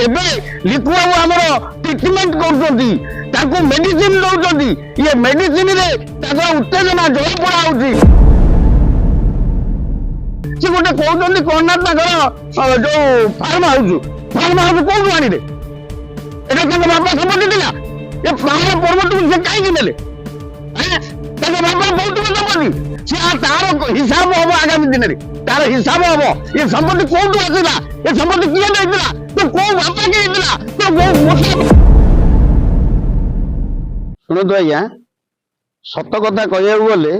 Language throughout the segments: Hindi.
एबे लिखु बाबू आमर ट्रिटमेंट करछंती ताको मेडिसिन दउछंती ये मेडिसिन रे ताको उत्तेजना जळ पड़ा होउची से गोटे कहते कर्णाट नगर जो फार्म हाउस कौन आनी रे एटा बापा सम्पत्ति थिला ये पाहाड़ पर्वत से कहीं नेले बापा बहुत सम्पत्ति से तार हिसाब हम आगामी दिन में तार हिसाब हम ये संपत्ति कौन आसला ये संपत्ति किए देला तो कौ बापा किए देला तो शुणु आज्ञा सत कथा कहू गले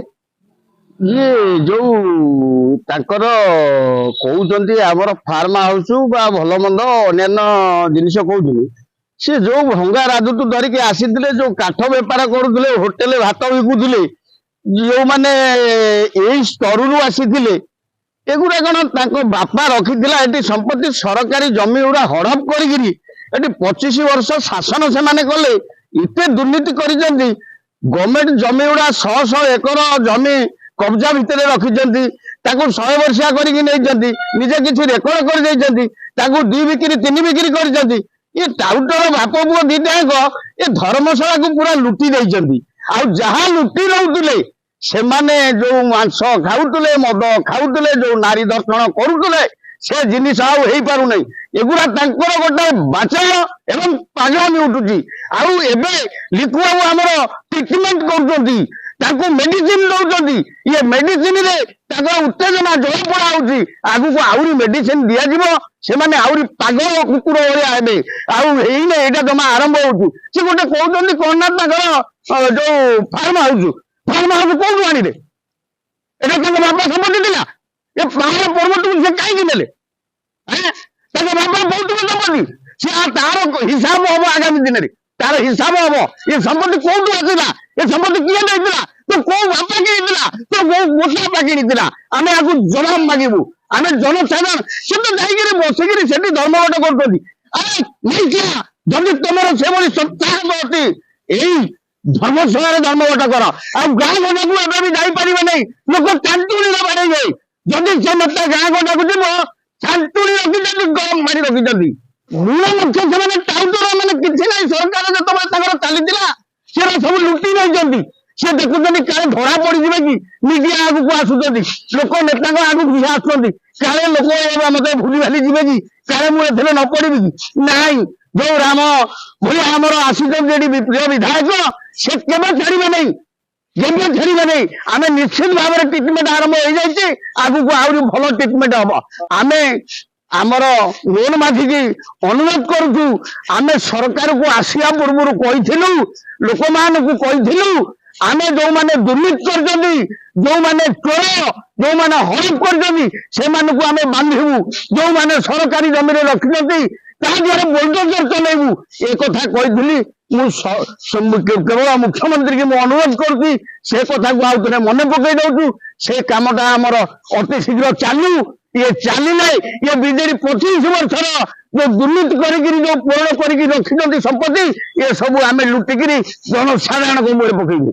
ये जो ताकर कहते आमर फार्म हाउस बा भल मंद अन्य जिनिस कहते सी जो भंगा राजूट धरिकी आसी जो काठ बेपार करुले होटेल भात बिकुले जो मैंने यही स्तर आसी एगुड़ा कौन बापा रखी ये संपत्ति सरकारी जमी गुड़ा हड़प कर 25 वर्ष शासन से कले इतने दुर्नीति कर गवर्नमेंट जमी गुड़ा 100 एकर जमी कब्जा भितर रखिंट 100 वर्षिया करजे किसी रेकर्ड कर 2 बिक्री 3 बिक्री कर ये टाउटर बाप पुओ दीटा ये धर्मशाला को पूरा लुटी देती जहाँ लुटी रोते से जो मांस खाऊले मद खाऊले जो नारी दर्शन करुले से जिनिस आई पार नहीं एगुड़ा गोटे बाचाल एवं पागलामी उठुची आबे लिखु बाबू आमर ट्रिटमेंट करछंती ताको मेडिसिन दउछंती ये मेडिसिन रे ताको उत्तेजना जळ पड़ा होउची आगु को आउरी मेडिसिन दिया जिवो से माने आउरी पागल कुकुर ओरिया हेबे एइने एटा जमा आरंभ होउची से गोटे कहउछंती कर्णाट नगर जो फार्म हाउस कोन आनी रे एटा बापा सम्पत्ति थिला ये पाहाड़ पर्वत से कहीं नेले बापा बहुत सम्पत्ति से तार हिसाब हम आगामी दिन में तार हिसाब हम ये संपत्ति कौन आसला ये संपत्ति किए देला तो कौ बापा किनी तो कौ मोटा बापा किनी आम आपको जवाब मागिबू आम जनसाधारण से तो जाइए बसिक धर्मघट करते अरे नहीं क्या जदि तुम से भाई सप्ताह अच्छी यही धर्मशाला धर्मघट कर गाँ गंडा को एवं भी जापर नहीं लोक चांटुणी बाड़े जाए जदि से मत गाँ गंडा को जीव चांटुणी रखी गरम मारी रखी मूल मुख्य से टाउटर मैंने किसी ना सरकार जो चली सी सब लुटी नहीं सी देखुं काले धरा पड़ी कि मीडिया आगू आसुँच लोक नेता आगू आसुँच काले लोक मत भूली भाली जी कि काले मुझे न पड़ी कि नाई जो राम भाई आमर आसुच्च विधायक से केवे छाड़े नहीं केवे छाड़े नहीं आम निश्चित भाव में ट्रिटमेंट आरंभ हो जाए आगू को आहरी भल ट्रिटमेंट हम आम आमर मोहन माझी की अनुरोध करुचु आम सरकार को आसिया पूर्व कहूँ लोक मान कहूँ आम जो मैंने दुर्नीति कर जो मैंने चोर जो मैंने हड़प कर बांधबू जो मैंने सरकारी जमी रखिंट द्वारा बुलडोजर चलू ये कथा कही केवल मुख्यमंत्री की मुझे अनुरोध करुच्ची से कथा को आउ थे मन पकई दौचु से कामटा आमर अति शीघ्र चालू ये चलने ये बीजेपी 25 वर्षर जो दुर्नीति जो पूरण कर रखी संपत्ति ये सब आम लुटिकी जनसाधारण को मुझे पकईबू।